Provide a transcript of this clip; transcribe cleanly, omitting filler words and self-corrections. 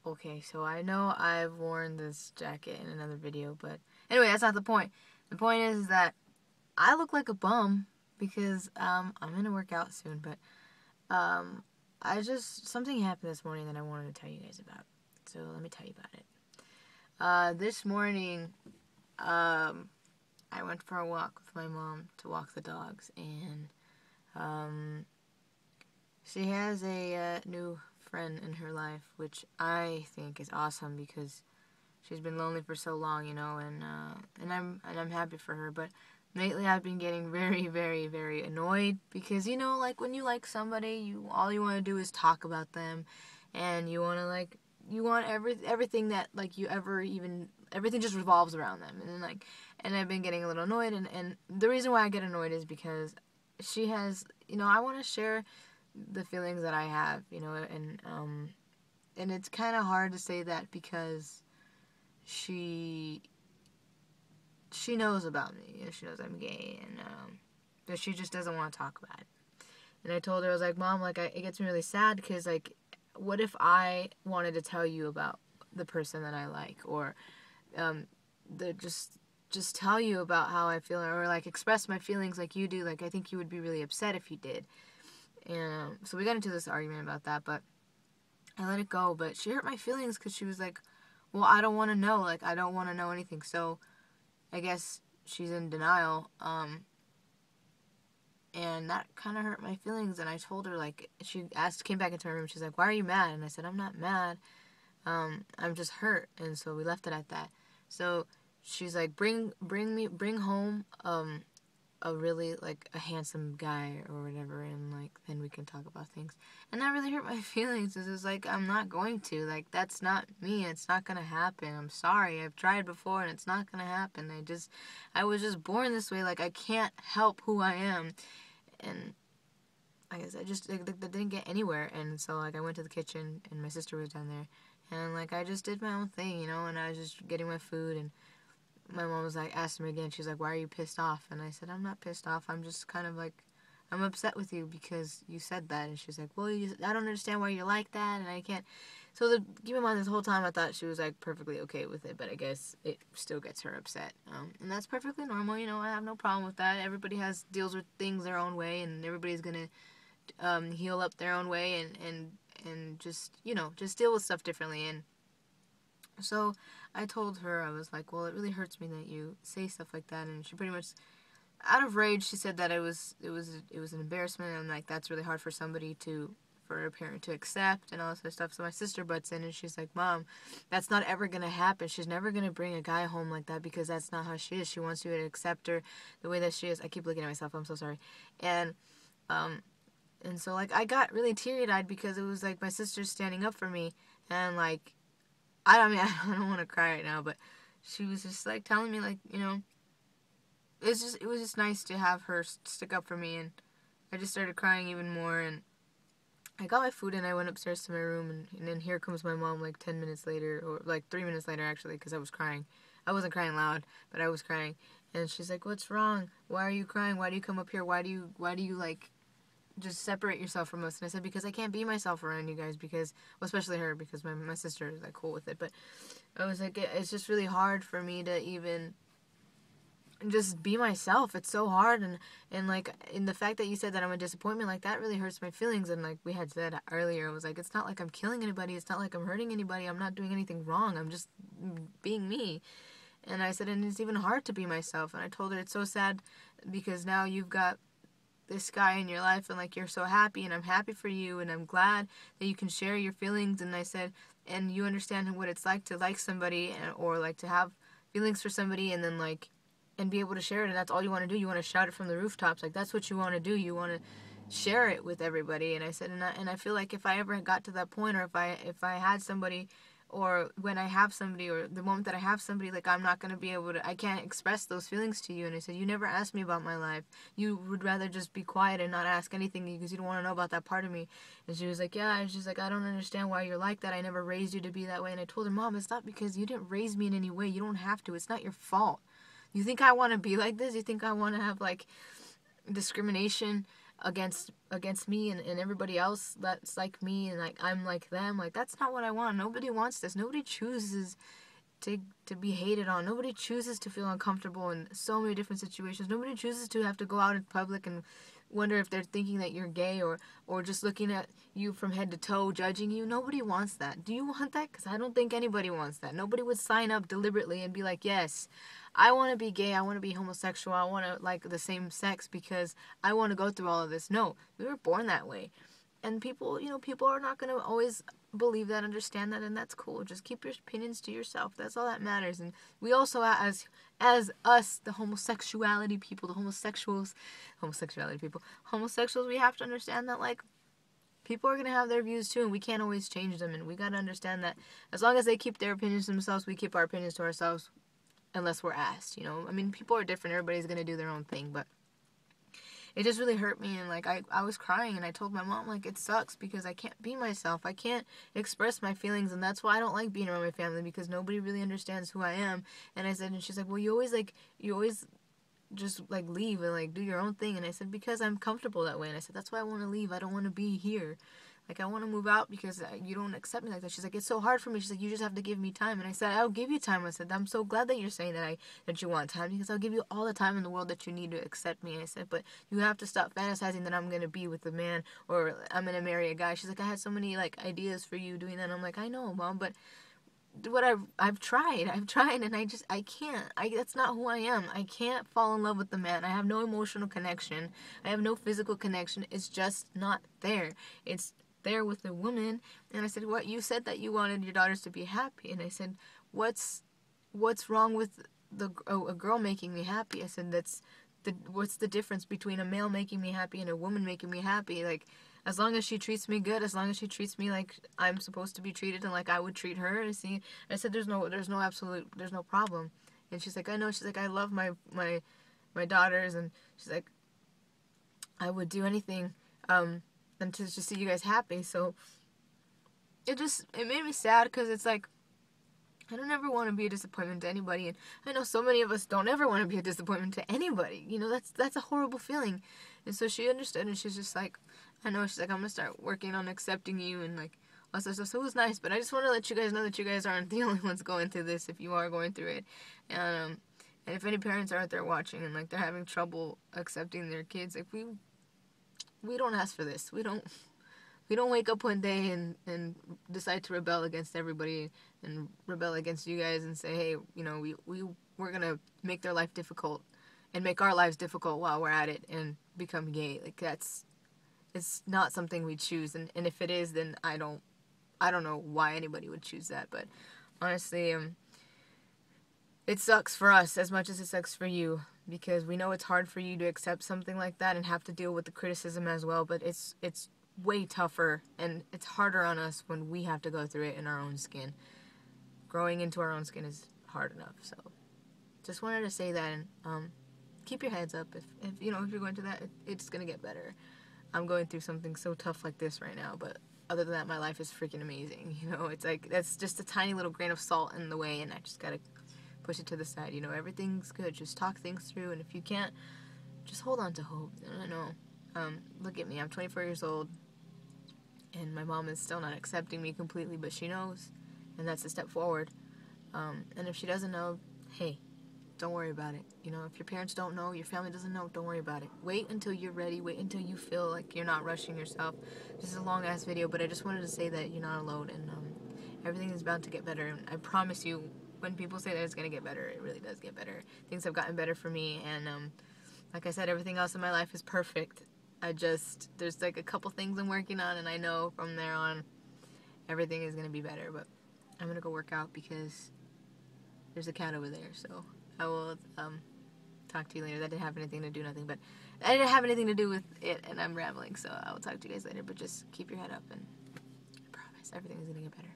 Okay, so I know I've worn this jacket in another video, but anyway, that's not the point. The point is that I look like a bum because I'm gonna work out soon, but I just something happened this morning that I wanted to tell you guys about. So let me tell you about it. This morning, I went for a walk with my mom to walk the dogs, and she has a new friend in her life, which I think is awesome because she's been lonely for so long, you know, and I'm happy for her. But lately, I've been getting very, very, very annoyed because, you know, like when you like somebody, all you want to do is talk about them, and you want to you want everything that like you ever even everything just revolves around them, and I've been getting a little annoyed, and the reason why I get annoyed is because she has, you know, I want to share the feelings that I have, you know, and it's kind of hard to say that because she knows about me. You know, she knows I'm gay, and but she just doesn't want to talk about it. And I told her, I was like, Mom, like it gets me really sad because like, what if I wanted to tell you about the person that I like, or the just tell you about how I feel, or like express my feelings like you do. Like I think you would be really upset if you did. And so we got into this argument about that, but I let it go. But she hurt my feelings because she was like, well, I don't want to know. Like, I don't want to know anything. So I guess she's in denial. And that kind of hurt my feelings. And I told her, like, came back into my room. She's like, why are you mad? And I said, I'm not mad. I'm just hurt. And so we left it at that. So she's like, bring home, a really like a handsome guy or whatever, and like then we can talk about things. And that really hurt my feelings. It was like, I'm not going to, like, that's not me, it's not gonna happen. I'm sorry, I've tried before and it's not gonna happen. I was just born this way. Like I can't help who I am. And I guess I just like, didn't get anywhere. And so like I went to the kitchen and my sister was down there, and like I just did my own thing, you know, and I was just getting my food. And my mom was like, asked me again, she's like, why are you pissed off? And I said, I'm not pissed off, I'm just kind of like, I'm upset with you because you said that. And she's like, well, I don't understand why you're like that, and I can't. So keep in mind, this whole time I thought she was like perfectly okay with it, but I guess it still gets her upset. And that's perfectly normal, you know, I have no problem with that. Everybody deals with things their own way, and everybody's gonna heal up their own way, and just, you know, just deal with stuff differently. And so I told her, I was like, well, it really hurts me that you say stuff like that. And she pretty much, out of rage, she said that it was an embarrassment, and like that's really hard for for a parent to accept, and all this other stuff. So my sister butts in and she's like, Mom, that's not ever gonna happen. She's never gonna bring a guy home like that because that's not how she is. She wants you to accept her the way that she is. I keep looking at myself, I'm so sorry. And so like I got really teary-eyed because it was like my sister standing up for me, and like I mean, I don't want to cry right now, but she was just like telling me, like, you know, it was just nice to have her stick up for me. And I just started crying even more. And I got my food and I went upstairs to my room, and then here comes my mom like 10 minutes later, or like 3 minutes later actually, because I was crying. I wasn't crying loud, but I was crying. And she's like, what's wrong? Why are you crying? Why do you come up here? Why do you like just separate yourself from us? And I said, because I can't be myself around you guys, because, well, especially her, because my sister is like cool with it. But I was like, it's just really hard for me to even just be myself. It's so hard. And like, in the fact that you said that I'm a disappointment, like that really hurts my feelings. And like we had said earlier, it was like, it's not like I'm killing anybody, it's not like I'm hurting anybody, I'm not doing anything wrong, I'm just being me. And I said, and it's even hard to be myself. And I told her, it's so sad because now you've got this guy in your life, and like you're so happy, and I'm happy for you, and I'm glad that you can share your feelings. And I said, and you understand what it's like to like somebody, or like to have feelings for somebody, and then like, and be able to share it. And that's all you want to do. You want to shout it from the rooftops. Like that's what you want to do. You want to share it with everybody. And I said, and I feel like if I ever got to that point, or if I had somebody, or when I have somebody, or the moment that I have somebody, like I'm not going to be able to, I can't express those feelings to you. And I said, you never asked me about my life. You would rather just be quiet and not ask anything because you don't want to know about that part of me. And she was like, yeah. And she's like, I don't understand why you're like that. I never raised you to be that way. And I told her, Mom, it's not because you didn't raise me in any way. You don't have to. It's not your fault. You think I want to be like this? You think I want to have like discrimination against me and everybody else that's like me, and like I'm like them. Like, that's not what I want. Nobody wants this. Nobody chooses to be hated on. Nobody chooses to feel uncomfortable in so many different situations. Nobody chooses to have to go out in public and wonder if they're thinking that you're gay, or just looking at you from head to toe, judging you. Nobody wants that. Do you want that? Because I don't think anybody wants that. Nobody would sign up deliberately and be like, yes, I want to be gay, I want to be homosexual, I want to like the same sex because I want to go through all of this. No, we were born that way. And people, people are not going to always believe that, understand that, and that's cool. Just keep your opinions to yourself. That's all that matters. And we also, as us, the homosexuality people, homosexuals, we have to understand that, like, people are going to have their views too, and we can't always change them. And we got to understand that as long as they keep their opinions to themselves, we keep our opinions to ourselves, unless we're asked, I mean, people are different. Everybody's going to do their own thing, but it just really hurt me, and like I was crying, and I told my mom, like, it sucks because I can't be myself. I can't express my feelings, and that's why I don't like being around my family, because nobody really understands who I am. And I said, and she's like, well, you always just like leave and like do your own thing. And I said, because I'm comfortable that way. And I said, that's why I want to leave. I don't want to be here. Like, I want to move out because you don't accept me like that. She's like, it's so hard for me. She's like, you just have to give me time. And I said, I'll give you time. I said, I'm so glad that you're saying that you want time, because I'll give you all the time in the world that you need to accept me. I said, but you have to stop fantasizing that I'm going to be with a man or I'm going to marry a guy. She's like, I had so many like ideas for you doing that. And I'm like, I know, Mom, but what I've tried, and I can't. That's not who I am. I can't fall in love with the man. I have no emotional connection. I have no physical connection. It's just not there. It's there with the woman. And I said, what, you said that you wanted your daughters to be happy, and I said, what's wrong with a girl making me happy? I said, what's the difference between a male making me happy and a woman making me happy? Like, as long as she treats me good, as long as she treats me like I'm supposed to be treated and like I would treat her. I said, there's no problem. And she's like, I know. She's like, I love my daughters, and she's like, I would do anything and to just see you guys happy. So it made me sad, because it's like, I don't ever want to be a disappointment to anybody, and I know so many of us don't ever want to be a disappointment to anybody. That's a horrible feeling. And so she understood, and she's just like, I know. She's like, I'm gonna start working on accepting you, and like all that stuff. So it was nice, but I just want to let you guys know that you guys aren't the only ones going through this. If you are going through it, and if any parents are out there watching and like they're having trouble accepting their kids, like we don't ask for this. We don't wake up one day and decide to rebel against everybody and rebel against you guys and say, hey, we're gonna make their life difficult and make our lives difficult while we're at it and become gay. Like, it's not something we choose, and if it is, then I don't know why anybody would choose that. But honestly, it sucks for us as much as it sucks for you, because we know it's hard for you to accept something like that and have to deal with the criticism as well. But it's way tougher, and it's harder on us when we have to go through it in our own skin. Growing into our own skin is hard enough. So just wanted to say that, and keep your heads up. If you're going through that, it's gonna get better. I'm going through something so tough like this right now, but other than that, my life is freaking amazing. It's like, that's just a tiny little grain of salt in the way, and I just gotta push it to the side. Everything's good. Just talk things through, and if you can't, just hold on to hope. I know. Look at me. I'm 24 years old, and my mom is still not accepting me completely, but she knows, and that's a step forward. And if she doesn't know, hey, don't worry about it. If your parents don't know, your family doesn't know, don't worry about it. Wait until you're ready. Wait until you feel like you're not rushing yourself. This is a long-ass video, but I just wanted to say that you're not alone, and everything is bound to get better. And I promise you, when people say that it's going to get better, it really does get better. Things have gotten better for me, and like I said, everything else in my life is perfect. There's like a couple things I'm working on, and I know from there on, everything is going to be better. But I'm going to go work out because there's a cat over there, so I will talk to you later. That didn't have anything to do with it, and I'm rambling, so I will talk to you guys later. But just keep your head up, and I promise everything is going to get better.